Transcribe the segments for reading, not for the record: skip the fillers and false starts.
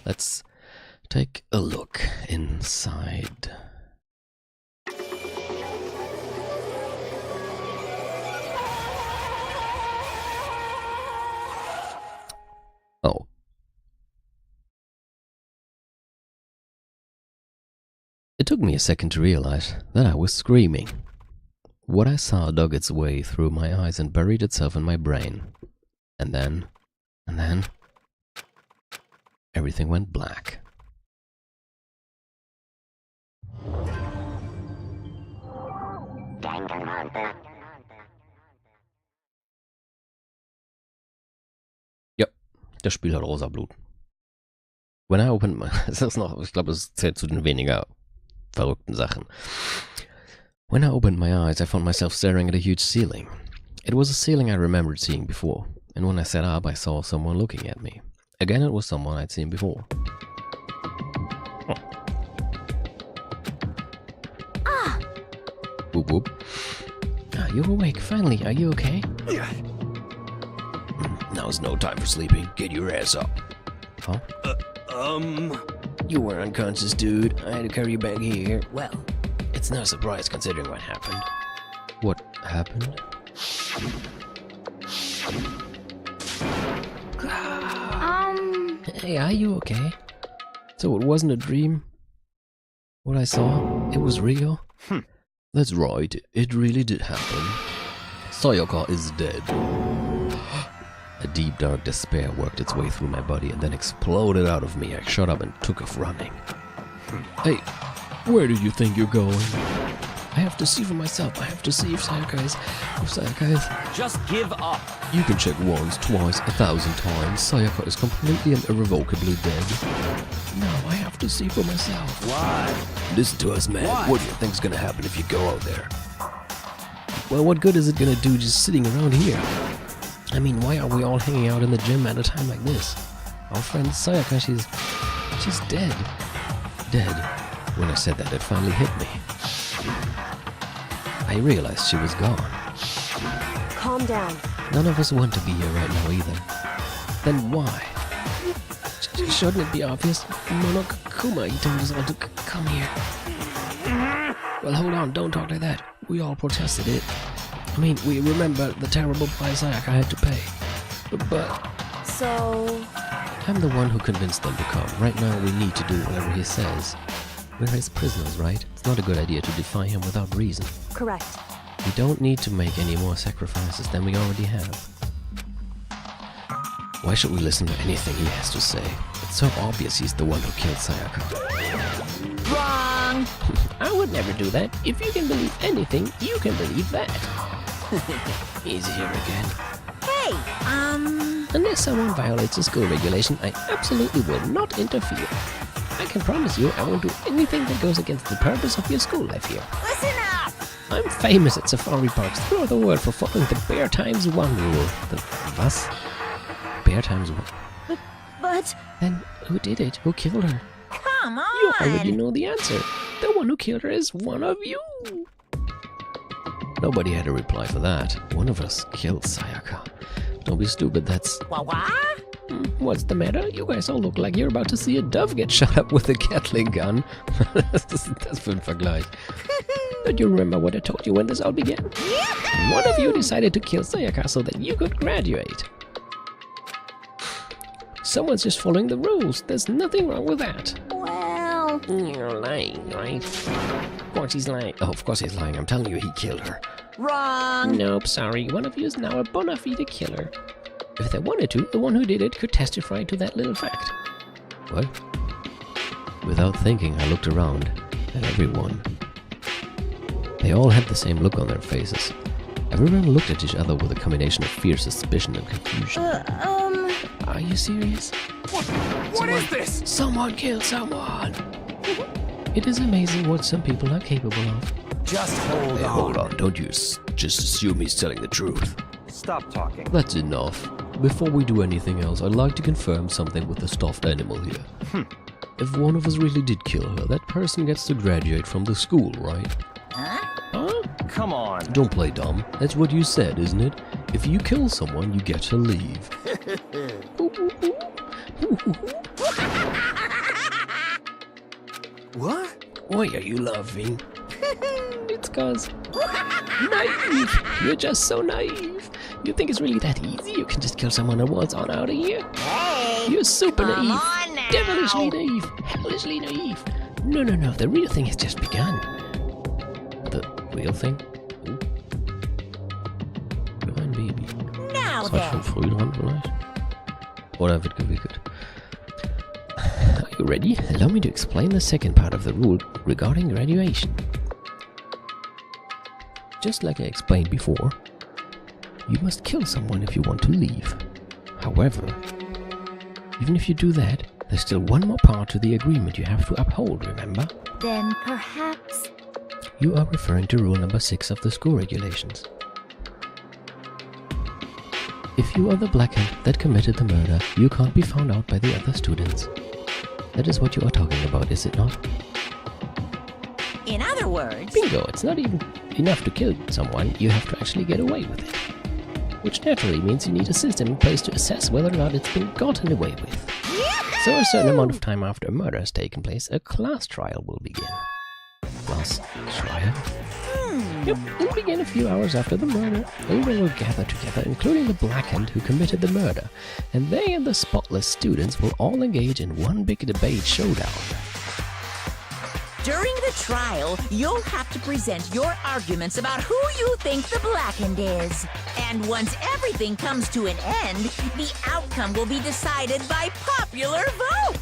let's take a look inside. Oh. It took me a second to realize that I was screaming. What I saw dug its way through my eyes and buried itself in my brain. And then, everything went black. Ja, das Spiel hat rosa Blut. When I opened my... Das ist noch, ich glaube, es zählt zu den weniger verrückten Sachen. When I opened my eyes, I found myself staring at a huge ceiling. It was a ceiling I remembered seeing before, and when I sat up, I saw someone looking at me. Again, it was someone I'd seen before. Oh. Ah! Boop boop. Ah, you're awake, finally. Are you okay? Yeah. Now's no time for sleeping. Get your ass up. Huh? You were unconscious, dude. I had to carry you back here. Well, it's no surprise considering what happened. What happened? Hey, are you okay? So it wasn't a dream? What I saw, it was real? That's right, it really did happen. Sayaka is dead. A deep dark despair worked its way through my body and then exploded out of me. I shut up and took off running. Hey, where do you think you're going? I have to see for myself. I have to see if Sayaka is... Just give up. You can check once, twice, 1,000 times. Sayaka is completely and irrevocably dead. No, I have to see for myself. Why? Listen to us, man. What? What do you think's gonna happen if you go out there? Well, what good is it gonna do just sitting around here? I mean, why are we all hanging out in the gym at a time like this? Our friend Sayaka, she's dead. Dead. When I said that, it finally hit me. I realized she was gone. Calm down. None of us want to be here right now either. Then why? Shouldn't it be obvious? Monokuma, he told us all to come here. Well, hold on, don't talk like that. We all protested it. I mean, we remember the terrible price Sayaka had to pay. But... So... I'm the one who convinced them to come. Right now, we need to do whatever he says. We're his prisoners, right? It's not a good idea to defy him without reason. Correct. We don't need to make any more sacrifices than we already have. Why should we listen to anything he has to say? It's so obvious he's the one who killed Sayaka. Wrong! I would never do that. If you can believe anything, you can believe that. He's here again. Hey, Unless someone violates a school regulation, I absolutely will not interfere. I can promise you I won't do anything that goes against the purpose of your school life here. Listen up! I'm famous at safari parks throughout the world for following the Bear Times 1 rule. The was? Bear Times 1? But... Then who did it? Who killed her? Come on! You already know the answer. The one who killed her is one of you. Nobody had a reply for that. One of us killed Sayaka. Don't be stupid, that's... What? What's the matter? You guys all look like you're about to see a dove get shot up with a Gatling gun. Das für ein Vergleich. Don't you remember what I told you when this all began? One of you decided to kill Sayaka so that you could graduate. Someone's just following the rules. There's nothing wrong with that. Well... You're lying, right? Of course he's lying. Oh, of course he's lying. I'm telling you, he killed her. Wrong! Nope, sorry. One of you is now a bona fide killer. If they wanted to, the one who did it could testify to that little fact. What? Without thinking, I looked around at everyone. They all had the same look on their faces. Everyone looked at each other with a combination of fear, suspicion, and confusion. Are you serious? What is this? Someone killed someone! It is amazing what some people are capable of. Just hold Hey, on. hold on, don't you just assume he's telling the truth. Stop talking. That's enough. Before we do anything else, I'd like to confirm something with the stuffed animal here. If one of us really did kill her, that person gets to graduate from the school, right? Huh? Come on. Don't play dumb. That's what you said, isn't it? If you kill someone, you get to leave. What? Why are you laughing? It's cause naive. You're just so naive. You think it's really that easy? You can just kill someone and waltz on out of here? Hey, You're super come naive. on now. Devilishly naive. Hellishly naive. No, no, no. The real thing has just begun. The real thing? Oh. Ein Baby. Now Das war schon then. früh dran vielleicht. Oder wird gewickelt. Are you ready? Allow me to explain the second part of the rule regarding graduation. Just like I explained before, you must kill someone if you want to leave. However, even if you do that, there's still one more part to the agreement you have to uphold, remember? Then perhaps... You are referring to rule number 6 of the school regulations. If you are the blackhand that committed the murder, you can't be found out by the other students. That is what you are talking about, is it not? In other words... Bingo! It's not even enough to kill someone, you have to actually get away with it. Which naturally means you need a system in place to assess whether or not it's been gotten away with. So a certain amount of time after a murder has taken place, a class trial will begin. Class trial? Yep, it'll begin a few hours after the murder. Everyone will gather together, including the blackhand who committed the murder, and they and the spotless students will all engage in one big debate showdown. During the trial, you'll have to present your arguments about who you think the blackened is. And once everything comes to an end, the outcome will be decided by popular vote.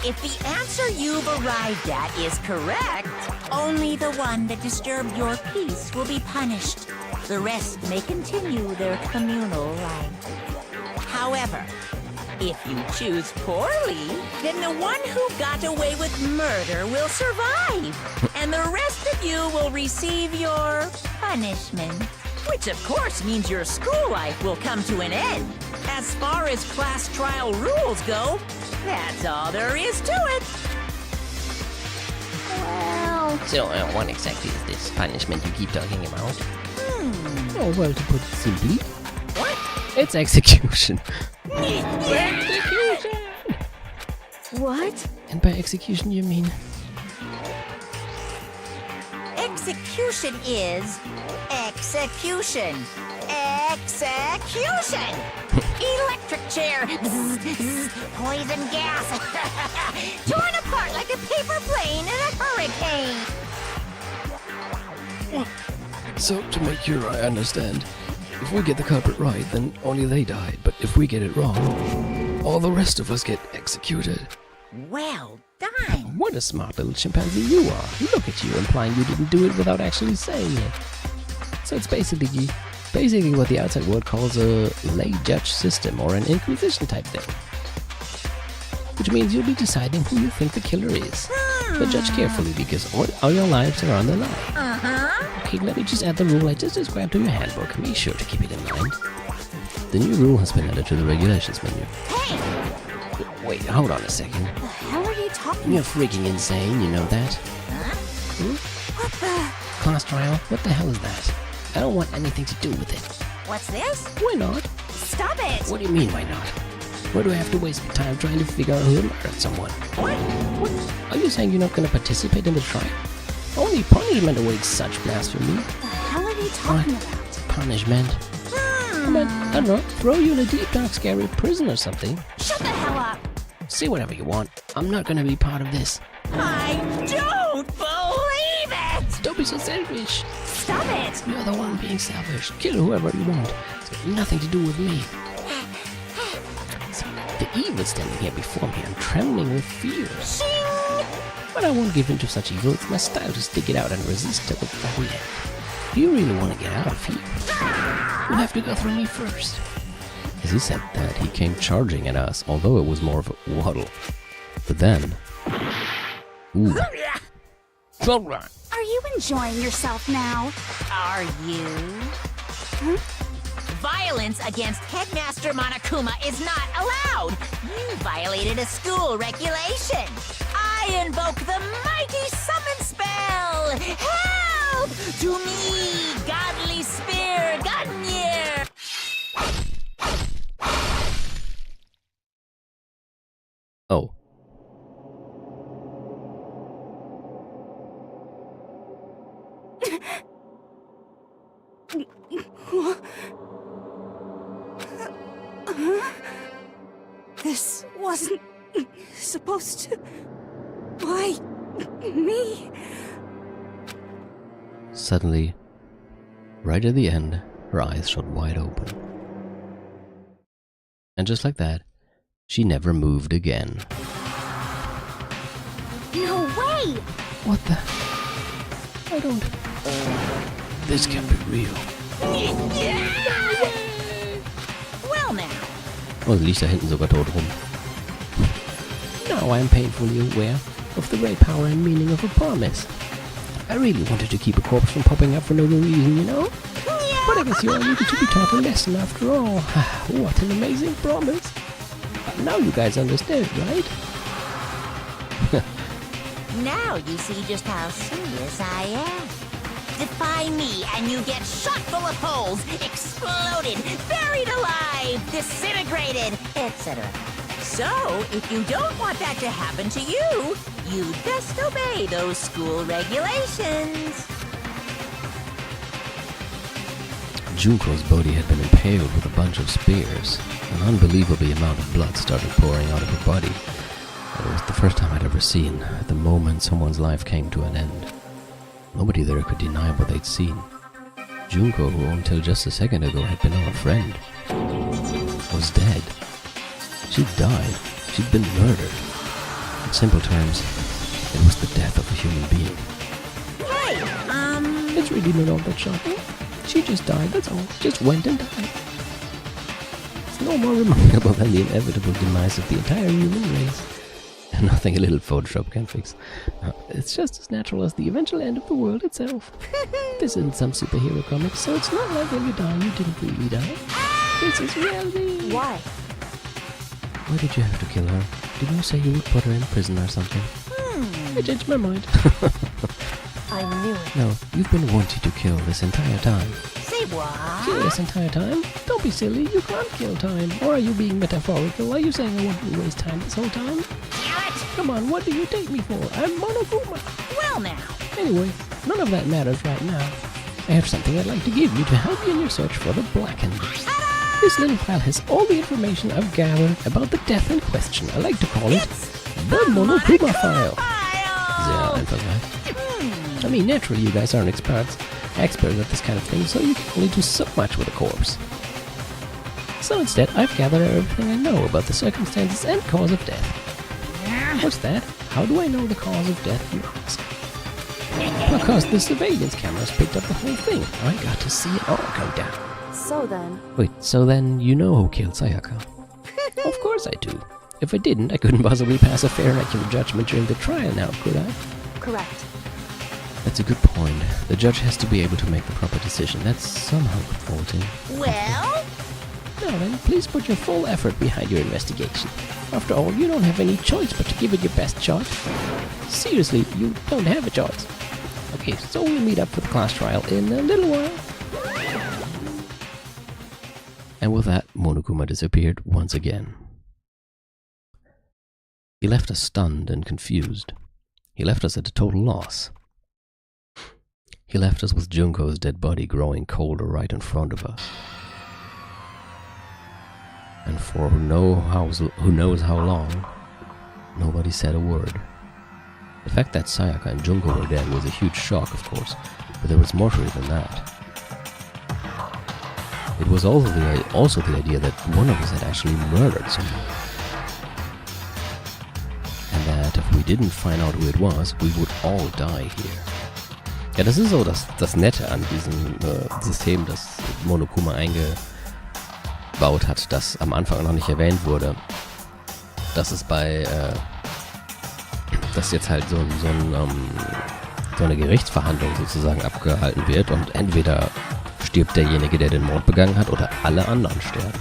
If the answer you've arrived at is correct, only the one that disturbed your peace will be punished. The rest may continue their communal life. However, if you choose poorly, then the one who got away with murder will survive, and the rest of you will receive your punishment. Which of course means your school life will come to an end. As far as class trial rules go, that's all there is to it. Well... So, what exactly is this punishment you keep talking about? Oh, well, to put it simply, What? it's execution. Execution! What? And by execution you mean... Execution is execution. Execution! Electric chair. Poison gas. Torn apart like a paper plane in a hurricane. So, to make sure I understand, if we get the culprit right, then only they die, but if we get it wrong, all the rest of us get executed. Well done. What a smart little chimpanzee you are. Look at you, implying you didn't do it without actually saying it. So it's basically what the outside world calls a lay judge system or an inquisition type thing. Which means you'll be deciding who you think the killer is. But judge carefully because all your lives are on the line. Uh-huh. Okay, let me just add the rule I just described to your handbook. Be sure to keep it in mind. The new rule has been added to the regulations menu. Hey, Wait, hold on a second. the hell are you talking You're about? freaking insane, you know that? Huh? What the? Class trial? What the hell is that? I don't want anything to do with it. What's this? Why not? Stop it. What do you mean, why not? Why do I have to waste my time trying to figure out who murdered someone? What? Are you saying you're not going to participate in the trial? Only punishment awaits such blasphemy. The hell are you talking about? Punishment? But, I don't know, throw you in a deep, dark, scary prison or something. Shut the hell up. Say whatever you want. I'm not going to be part of this. I don't believe it. Don't be so selfish. Stop it. You're the one being selfish. Kill whoever you want. It's got nothing to do with me. The evil standing here before me, I'm trembling with fear. Shing. But I won't give in to such evil. It's my style to stick it out and resist till the very end. If you really want to get out of here, you'll have to go through me first. As he said that, he came charging at us, although it was more of a waddle. But then... Ooh. Are you enjoying yourself now? Are you? Violence against Headmaster Monokuma is not allowed. You violated a school regulation. I invoke the mighty summon spell. Help! To me, godly spear, Gunyear! Oh. supposed to... Why... me? Suddenly, right at the end, her eyes shot wide open. And just like that, she never moved again. No way! What the? I don't... This can't be real. Well now, Oh, sie liegt da hinten sogar tot rum. Now I am painfully aware of the real power and meaning of a promise. I really wanted to keep a corpse from popping up for no reason, you know? But I guess you all needed to be taught a lesson after all. What an amazing promise. Now you guys understand, right? now you see just how serious I am. Defy me and you get shot full of holes, exploded, buried alive, disintegrated, etc. So, if you don't want that to happen to you, you best obey those school regulations. Junko's body had been impaled with a bunch of spears. An unbelievable amount of blood started pouring out of her body. It was the first time I'd ever seen, at the moment someone's life came to an end. Nobody there could deny what they'd seen. Junko, who until just a second ago had been our friend, was dead. She'd died. She'd been murdered. In simple terms, it was the death of a human being. Hey, It's really not all that shocking. She just died, that's all. Just went and died. It's no more remarkable than the inevitable demise of the entire human race. Nothing a little Photoshop can fix. It's just as natural as the eventual end of the world itself. This isn't some superhero comic, so it's not like when you die, you didn't really die. This is reality. why? Why did you have to kill her? Didn't you say you would put her in prison or something? I changed my mind. I knew it. No, you've been wanting to kill this entire time. Say what? Kill this entire time? Don't be silly, you can't kill time. Or are you being metaphorical? Are you saying I wanted to waste time this whole time? Damn it! Come on, what do you take me for? I'm Monokuma. Well now, Anyway, none of that matters right now. I have something I'd like to give you to help you in your search for the Blackened. This little file has all the information I've gathered about the death in question. I like to call it the Monokuma file. Sehr einfach, right? I mean, naturally, you guys aren't experts at this kind of thing, so you can only do so much with a corpse. So instead, I've gathered everything I know about the circumstances and cause of death. What's that? How do I know the cause of death, you ask? Because the surveillance cameras picked up the whole thing. I got to see it all go down. So then, Wait, so then you know who killed Sayaka? Of course I do. If I didn't, I couldn't possibly pass a fair and accurate judgment during the trial now, could I? correct. That's a good point. The judge has to be able to make the proper decision. That's somehow revolting. well, Now then, please put your full effort behind your investigation. After all, you don't have any choice but to give it your best shot. Seriously, you don't have a choice. Okay, so we'll meet up for the class trial in a little while. And with that, Monokuma disappeared once again. He left us stunned and confused. He left us at a total loss. He left us with Junko's dead body growing colder right in front of us. And for who knows how long, nobody said a word. The fact that Sayaka and Junko were dead was a huge shock, of course, but there was more to it than that. It was also the idea that one of us had actually murdered someone. And that if we didn't find out who it was, we would all die here. Ja, das ist so das Nette an diesem System, das Monokuma eingebaut hat, das am Anfang noch nicht erwähnt wurde. Dass es dass jetzt halt so eine Gerichtsverhandlung sozusagen abgehalten wird und entweder stirbt derjenige, der den Mord begangen hat, oder alle anderen sterben.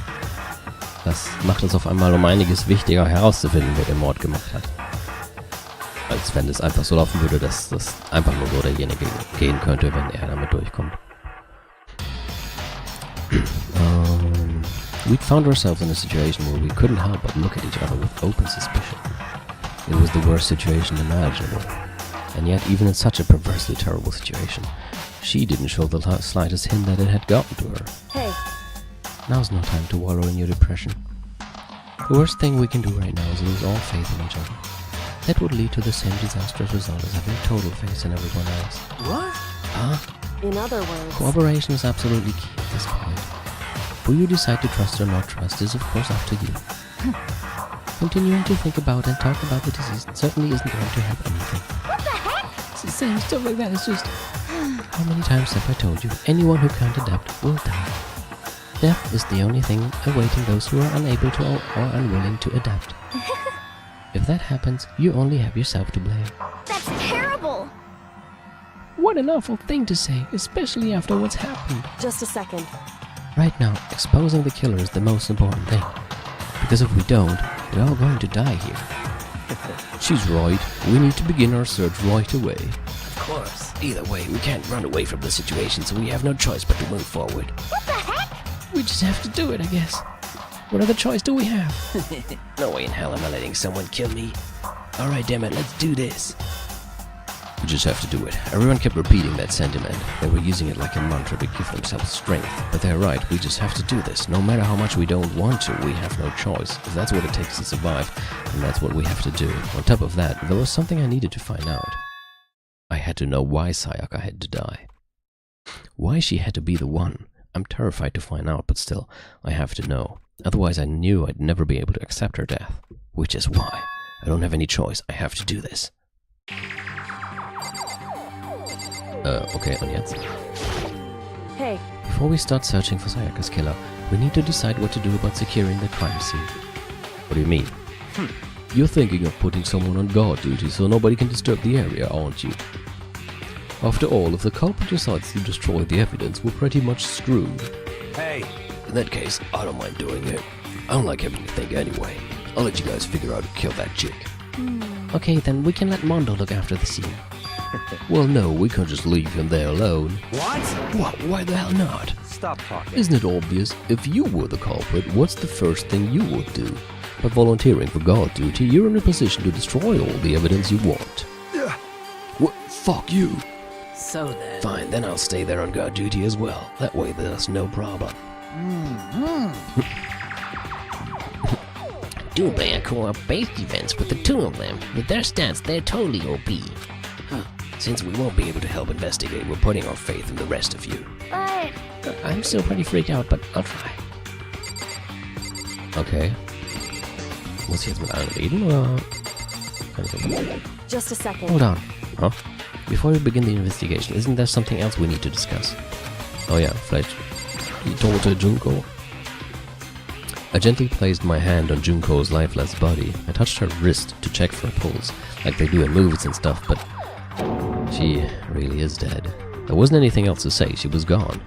Das macht es auf einmal um einiges wichtiger herauszufinden, wer den Mord gemacht hat. Als wenn es einfach so laufen würde, dass das einfach nur so derjenige gehen könnte, wenn er damit durchkommt. We'd found ourselves in a situation where we couldn't help but look at each other with open suspicion. It was the worst situation imaginable. And yet, even in such a perversely terrible situation, she didn't show the slightest hint that it had gotten to her. Hey, Now's no time to wallow in your depression. The worst thing we can do right now is lose all faith in each other. That would lead to the same disastrous result as having total faith in everyone else. What? Huh? In other words, Cooperation is absolutely key at this point. Who you decide to trust or not trust is of course up to you. Continuing to think about and talk about the disease certainly isn't going to help anything. What the heck? Saying stuff like that is just... How many times have I told you, anyone who can't adapt will die. Death is the only thing awaiting those who are unable to or unwilling to adapt. If that happens, you only have yourself to blame. That's terrible! What an awful thing to say, especially after what's happened. just a second. Right now, exposing the killer is the most important thing. Because if we don't, we're all going to die here. She's right. We need to begin our search right away. Of course. Either way, we can't run away from the situation, so we have no choice but to move forward. What the heck? We just have to do it, I guess. What other choice do we have? No way in hell am I letting someone kill me. Alright, damn it, let's do this. We just have to do it. Everyone kept repeating that sentiment. They were using it like a mantra to give themselves strength. But they're right, we just have to do this. No matter how much we don't want to, we have no choice. If that's what it takes to survive, then that's what we have to do. On top of that, there was something I needed to find out. I had to know why Sayaka had to die. Why she had to be the one. I'm terrified to find out, but still, I have to know. Otherwise I knew I'd never be able to accept her death. Which is why. I don't have any choice. I have to do this. Okay, und jetzt? Hey, Before we start searching for Sayaka's killer, we need to decide what to do about securing the crime scene. What do you mean? You're thinking of putting someone on guard duty so nobody can disturb the area, aren't you? After all, if the culprit decides to destroy the evidence, we're pretty much screwed. Hey, In that case, I don't mind doing it. I don't like having to think anyway. I'll let you guys figure out who killed that chick. Okay, then we can let Mondo look after the scene. Well, no, we can't just leave him there alone. what? What? Why the hell not? Stop talking. Isn't it obvious? If you were the culprit, what's the first thing you would do? By volunteering for guard duty, you're in a position to destroy all the evidence you want. What? Fuck you. So then... Fine, then I'll stay there on guard duty as well. That way there's no problem. Do player co-op based events with the two of them. With their stats, they're totally OP. Since we won't be able to help investigate, we're putting our faith in the rest of you. But... I'm still pretty freaked out, but I'll try. Okay. Muss ich jetzt mit allen reden, oder? Kann ich das? just a second. Hold on. Huh? Before we begin the investigation, isn't there something else we need to discuss? Oh yeah, vielleicht die tote Junko. I gently placed my hand on Junko's lifeless body. I touched her wrist to check for a pulse, like they do in movies and stuff, but she really is dead. There wasn't anything else to say, she was gone.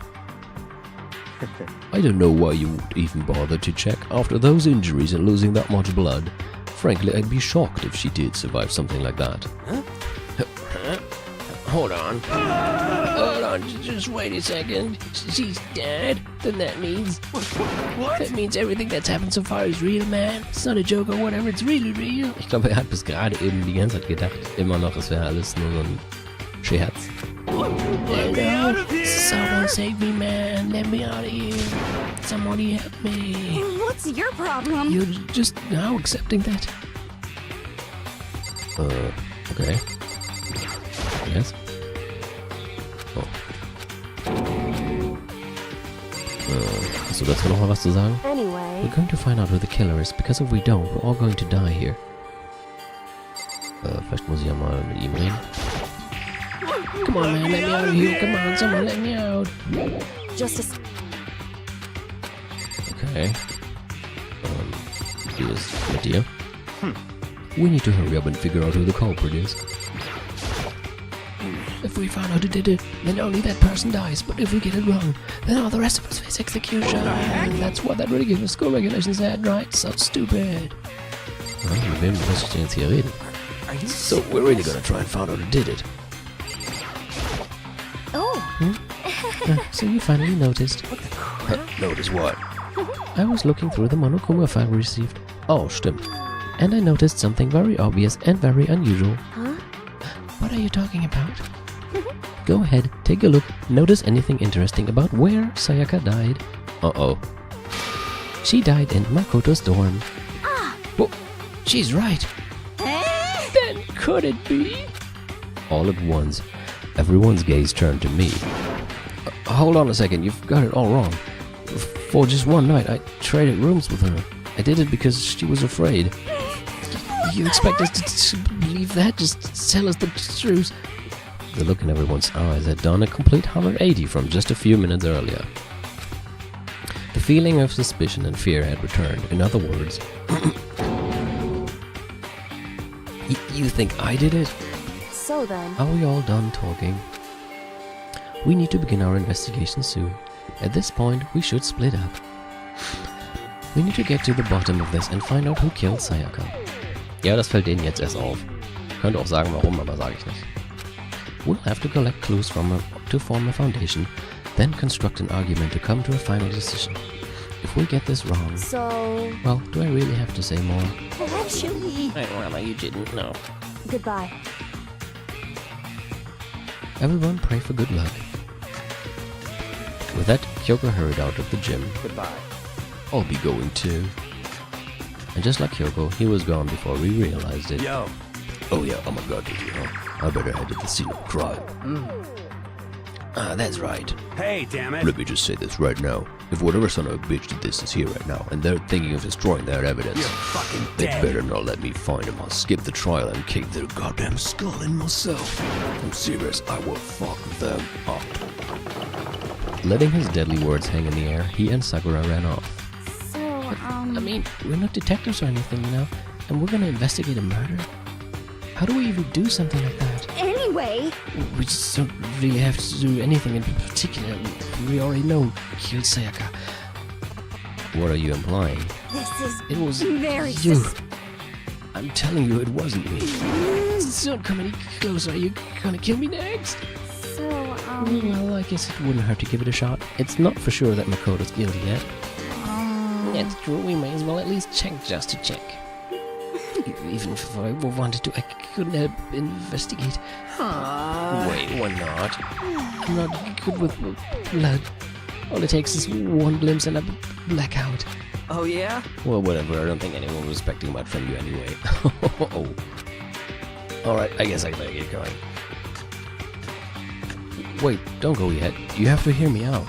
I don't know why you would even bother to check after those injuries and losing that much blood. Frankly, I'd be shocked if she did survive something like that. Hold on. Hold on, just wait a second. She's dead? Then that means... What? That means everything that's happened so far is real, man. It's not a joke or whatever, it's really real. Ich glaube, hat bis gerade eben die ganze Zeit gedacht, immer noch, es wäre alles nur so ein Scherz. Let me out of here! Someone save me, man. Let me out of here. Somebody help me. What's your problem? You're just now accepting that? Okay. Yes? Oh. Hast du dazu noch mal was zu sagen? Anyway, We're going to find out who the killer is, because if we don't, we're all going to die here. Vielleicht muss ich ja mal mit ihm reden. Come on, man. Let me out of here. Come on, someone let me out. just a Okay. Wie ist mit dir? We need to hurry up and figure out who the culprit is. If we find out who did it, then only that person dies. But if we get it wrong, then all the rest of us face execution. And that's what that regular school regulation said, right? So stupid. Ja, mit wem muss ich denn jetzt hier reden? Are you So, we're really gonna try and find out who did it. Oh, So you finally noticed. Notice what? I was looking through the Monokuma file we received. Oh, stimmt. And I noticed something very obvious and very unusual. Huh? What are you talking about? Go ahead, take a look. Notice anything interesting about where Sayaka died. Uh-oh. She died in Makoto's dorm. Well, she's right. Then could it be? All at once, everyone's gaze turned to me. Hold on a second, you've got it all wrong. For just one night, I traded rooms with her. I did it because she was afraid. You expect us to believe that? Just tell us the truth. The look in everyone's eyes had done a complete 180 from just a few minutes earlier. The feeling of suspicion and fear had returned. In other words, you think I did it? So then, Are we all done talking? We need to begin our investigation soon. At this point, we should split up. We need to get to the bottom of this and find out who killed Sayaka. Ja, das fällt denen jetzt erst auf. Könnte auch sagen, warum, aber sage ich nicht. We'll have to collect clues to form a foundation, then construct an argument to come to a final decision. If we get this wrong... so... Well, do I really have to say more? Actually, I'd rather you didn't know. Goodbye. Everyone pray for good luck. With that, Kyoko hurried out of the gym. Goodbye. I'll be going too. And just like Kyoko, he was gone before we realized it. Yo. Oh yeah, oh my god, did you know? I better head to the scene of crime. That's right. Hey, damn it. Let me just say this right now. If whatever son of a bitch did this is here right now, and they're thinking of destroying their evidence, You're fucking they dead. better not let me find them. I'll skip the trial and kick their goddamn skull in myself. I'm serious, I will fuck them up. Letting his deadly words hang in the air, he and Sakura ran off. So, I mean, we're not detectives or anything, you know? And we're gonna investigate a murder? How do we even do something like that? anyway, We just don't really have to do anything in particular. We already know who killed Sayaka. What are you implying? this is It was very you. I'm telling you, it wasn't me. Don't come any closer. Are you gonna kill me next? so, Well, I guess it wouldn't hurt to give it a shot. It's not for sure that Makoto's guilty yet. It's true, we may as well at least check just to check. Even if I wanted to, I couldn't help investigate. Wait, why not? I'm not good with blood. All it takes is one glimpse and a blackout. Oh, yeah? Well, whatever. I don't think anyone was expecting much from you anyway. Oh. Alright, I guess I better get going. Wait, don't go yet. You have to hear me out.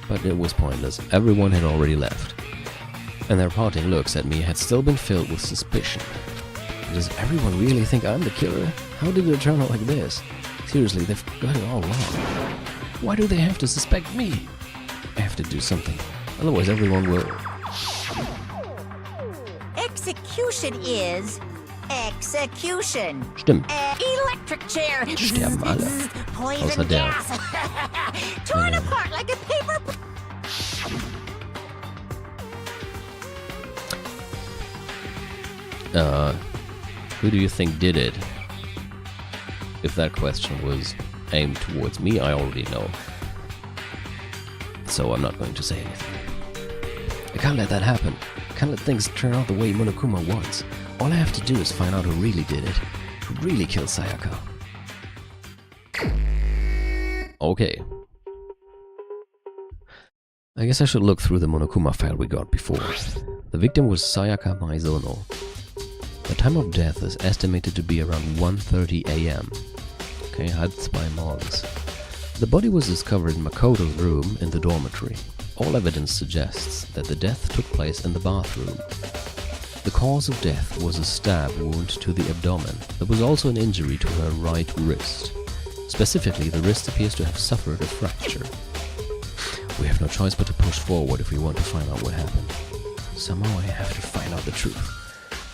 But it was pointless. Everyone had already left. And their parting looks at me had still been filled with suspicion. Does everyone really think I'm the killer? How did it turn out like this? Seriously, they've got it all wrong. Why do they have to suspect me? I have to do something. Otherwise everyone will... execution is execution. Stimmt. Electric chair. Sterben alle. Poison Außer der. gas. Torn apart like a paper. Who do you think did it? If that question was aimed towards me, I already know. So I'm not going to say anything. I can't let that happen. I can't let things turn out the way Monokuma wants. All I have to do is find out who really did it. Who really killed Sayaka. Okay. I guess I should look through the Monokuma file we got before. The victim was Sayaka Maizono. The time of death is estimated to be around 1:30 a.m. Okay, halb zwei morgens. The body was discovered in Makoto's room in the dormitory. All evidence suggests that the death took place in the bathroom. The cause of death was a stab wound to the abdomen. There was also an injury to her right wrist. Specifically, the wrist appears to have suffered a fracture. We have no choice but to push forward if we want to find out what happened. Somehow I have to find out the truth,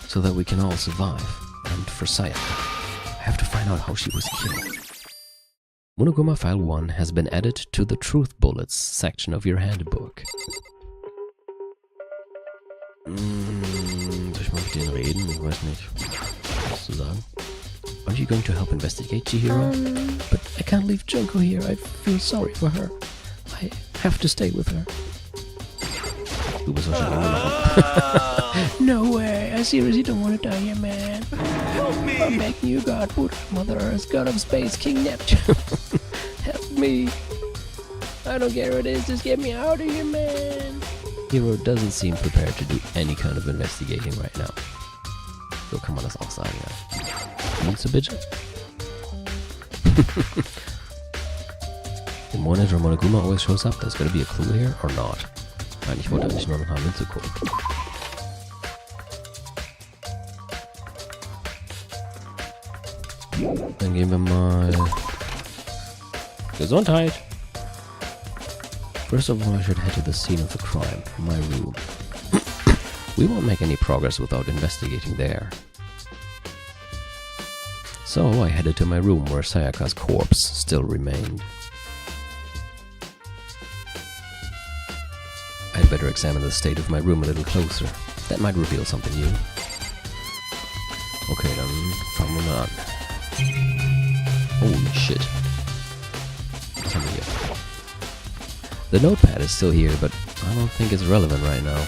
so that we can all survive. And for Sayaka, I have to find out how she was killed. Monokuma File 1 has been added to the Truth Bullets section of your handbook. Soll ich mal mit denen reden? Ich weiß nicht, was zu sagen. Aren't you going to help investigate, Chihiro? But I can't leave Junko here. I feel sorry for her. I have to stay with her. Du bist wahrscheinlich immer noch. No way. I seriously don't want to die here, man. Help me! I'm begging you, God, Buddha, Mother Earth, God of Space, King Neptune. Help me. I don't care what it is. Just get me out of here, man. Hero doesn't seem prepared to do any kind of investigating right now. So kann man das auch sagen, ja. Münze bitte? The monitor Monokuma always shows up. There's gotta be a clue here, or not? Nein, ich wollte eigentlich nur nach einer Münze gucken. Dann gehen wir mal... Gesundheit! First of all, I should head to the scene of the crime, my room. We won't make any progress without investigating there. So I headed to my room where Sayaka's corpse still remained. I'd better examine the state of my room a little closer. That might reveal something new. Okay, dann fangen wir mal an. Holy shit. Was haben wir hier? The notepad is still here, but I don't think it's relevant right now.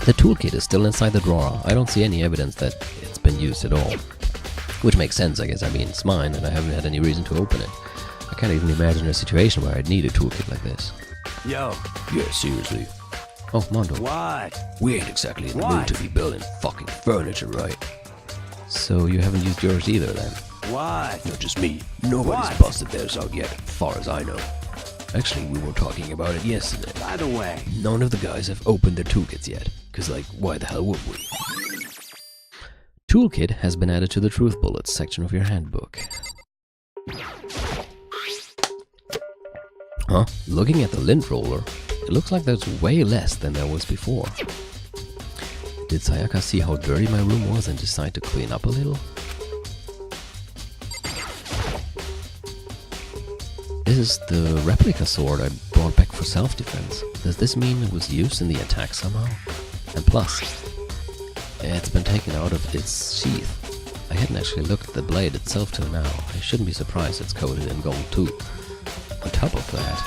The toolkit is still inside the drawer. I don't see any evidence that it's been used at all. Which makes sense, I guess. I mean, it's mine, and I haven't had any reason to open it. I can't even imagine a situation where I'd need a toolkit like this. Yo. Yeah, seriously. Oh, Mondo. What? We ain't exactly in the What? mood to be building fucking furniture, right? So you haven't used yours either, then? What? Not just me. Nobody's What? busted theirs out yet, as far as I know. Actually, we were talking about it yesterday. By the way. None of the guys have opened their toolkits yet, cause like, why the hell would we? Toolkit has been added to the Truth Bullets section of your handbook. Huh? Looking at the lint roller, it looks like there's way less than there was before. Did Sayaka see how dirty my room was and decide to clean up a little? This is the replica sword I brought back for self-defense. Does this mean it was used in the attack somehow? And plus, it's been taken out of its sheath. I hadn't actually looked at the blade itself till now. I shouldn't be surprised it's coated in gold too. On top of that,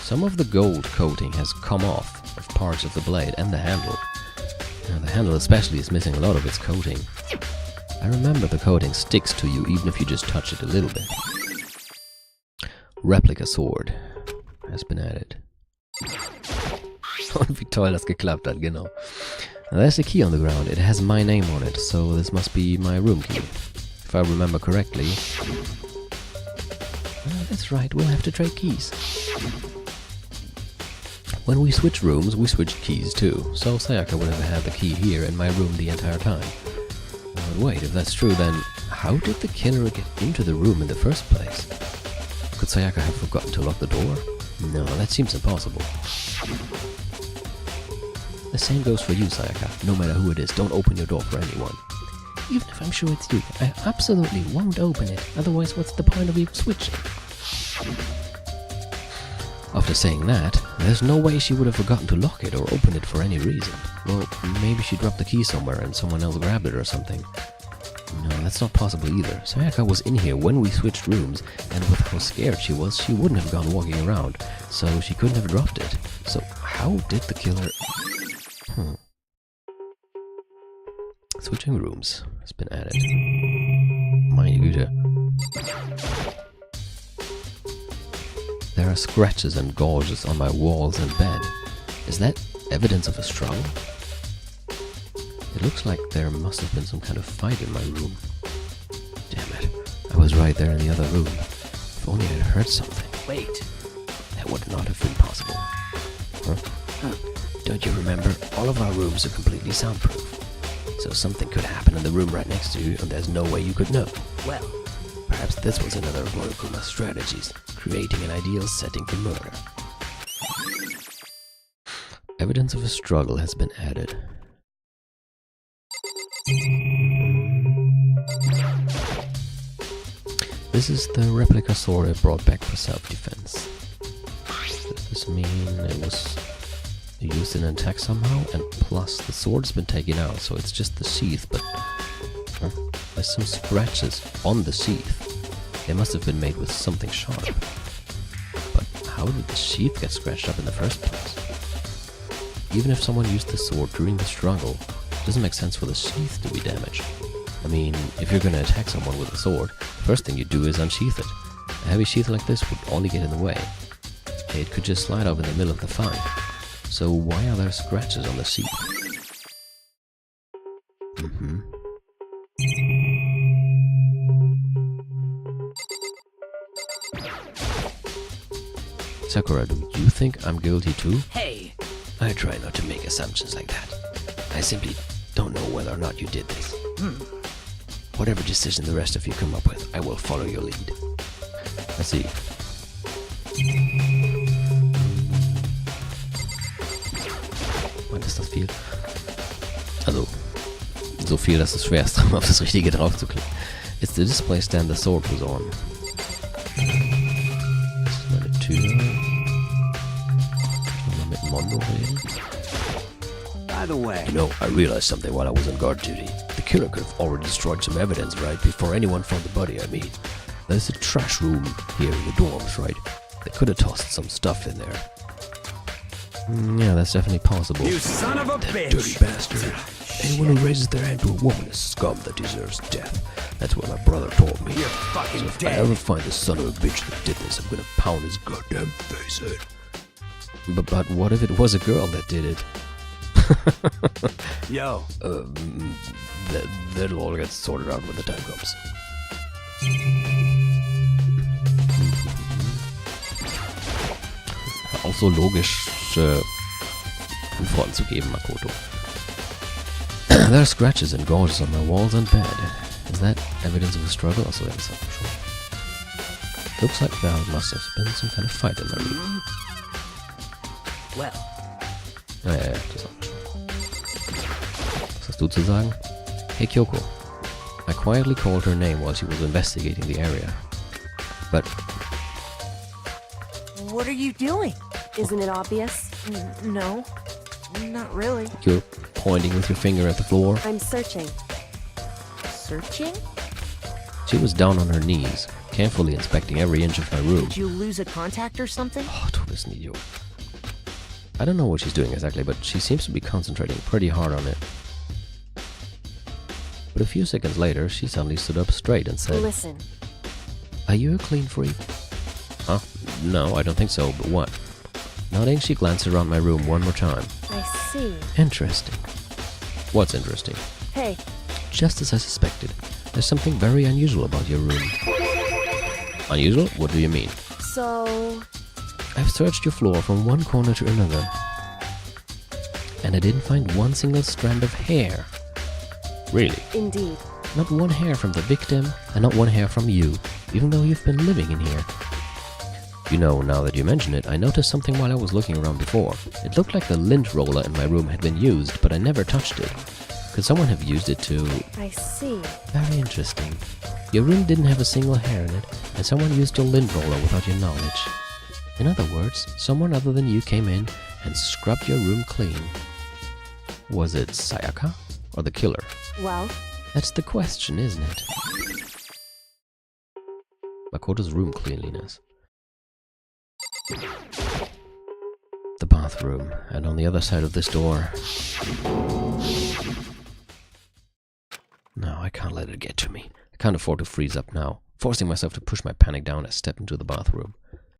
some of the gold coating has come off of parts of the blade and the handle. Now, the handle especially is missing a lot of its coating. I remember the coating sticks to you even if you just touch it a little bit. Replica sword has been added. Und wie toll das geklappt hat, genau. Now, there's a key on the ground. It has my name on it, so this must be my room key. If I remember correctly. That's right, we'll have to trade keys. When we switch rooms, we switch keys too, so Sayaka would have had the key here in my room the entire time. Wait, if that's true, then how did the killer get into the room in the first place? Could Sayaka have forgotten to lock the door? No, that seems impossible. The same goes for you, Sayaka. No matter who it is, don't open your door for anyone. Even if I'm sure it's you, I absolutely won't open it. Otherwise, what's the point of you switching? After saying that, there's no way she would have forgotten to lock it or open it for any reason. Well, maybe she dropped the key somewhere and someone else grabbed it or something. No, that's not possible either. Sayaka was in here when we switched rooms, and with how scared she was, she wouldn't have gone walking around, so she couldn't have dropped it. So how did the killer... Switching rooms has been added. Meine Güte. There are scratches and gouges on my walls and bed. Is that evidence of a struggle? It looks like there must have been some kind of fight in my room. Damn it. I was right there in the other room. If only I'd heard something. Wait. That would not have been possible. Huh? Don't you remember? All of our rooms are completely soundproof. So something could happen in the room right next to you, and there's no way you could know. Well, perhaps this was another of Monokuma's strategies, creating an ideal setting for murder. Evidence of a struggle has been added. This is the replica sword I brought back for self-defense. Does this mean it was used in an attack somehow? And plus, the sword's been taken out, so it's just the sheath, but there's some scratches on the sheath. They must have been made with something sharp. But how did the sheath get scratched up in the first place? Even if someone used the sword during the struggle, it doesn't make sense for the sheath to be damaged. I mean, if you're gonna attack someone with a sword, the first thing you do is unsheath it. A heavy sheath like this would only get in the way. it could just slide off in the middle of the fight. So why are there scratches on the seat? Sakura, do you think I'm guilty too? Hey, I try not to make assumptions like that. I simply don't know whether or not you did this. Whatever decision the rest of you come up with, I will follow your lead. Let's see. Wann ist das viel? Also, so viel, dass es schwer ist, auf das Richtige drauf zu klicken. It's the display stand the sword was on. Das ist meine Tür. Ich mal mit Mondo reden. By the way, You know, I realized something while I was on guard duty. The killer could have already destroyed some evidence, right, before anyone found the body, I mean. There's a trash room here in the dorms, right? They could have tossed some stuff in there. Yeah, that's definitely possible. you son of a That bitch! dirty bastard. Anyone who raises their hand to a woman is scum that deserves death. That's what my brother told me. You're fucking So if I dead. ever find the son of a bitch that did this, I'm gonna pound his goddamn face in. But what if it was a girl that did it? Yo, That'll all get sorted out when the time comes. Auch so logisch Antworten zu geben, Makoto. There are scratches and gouges on my walls and bed. Is that evidence of a struggle? Also, that's not sure. Looks like there must have been some kind of fight in my room. well, Ja, das ist auch schon. Was hast du zu sagen? Hey Kyoko. I quietly called her name while she was investigating the area. But what are you doing? Isn't it obvious? No, not really. you're pointing with your finger at the floor. I'm searching. Searching? She was down on her knees, carefully inspecting every inch of my room. Did you lose a contact or something? Oh, du bist ein Idiot. I don't know what she's doing exactly, but she seems to be concentrating pretty hard on it. But a few seconds later, she suddenly stood up straight and said, Listen, Are you a clean freak? Huh? No, I don't think so, but what? Nodding, she glanced around my room one more time. I see. Interesting. What's interesting? Hey, Just as I suspected, there's something very unusual about your room. Unusual? What do you mean? so... I've searched your floor from one corner to another, and I didn't find one single strand of hair. Really? Indeed. Not one hair from the victim, and not one hair from you, even though you've been living in here. You know, now that you mention it, I noticed something while I was looking around before. It looked like the lint roller in my room had been used, but I never touched it. Could someone have used it to... I see. Very interesting. Your room didn't have a single hair in it, and someone used your lint roller without your knowledge. In other words, someone other than you came in and scrubbed your room clean. Was it Sayaka or the killer? Well, That's the question, isn't it? Makoto's room cleanliness. The bathroom, and on the other side of this door... No, I can't let it get to me. I can't afford to freeze up now, forcing myself to push my panic down, I step into the bathroom.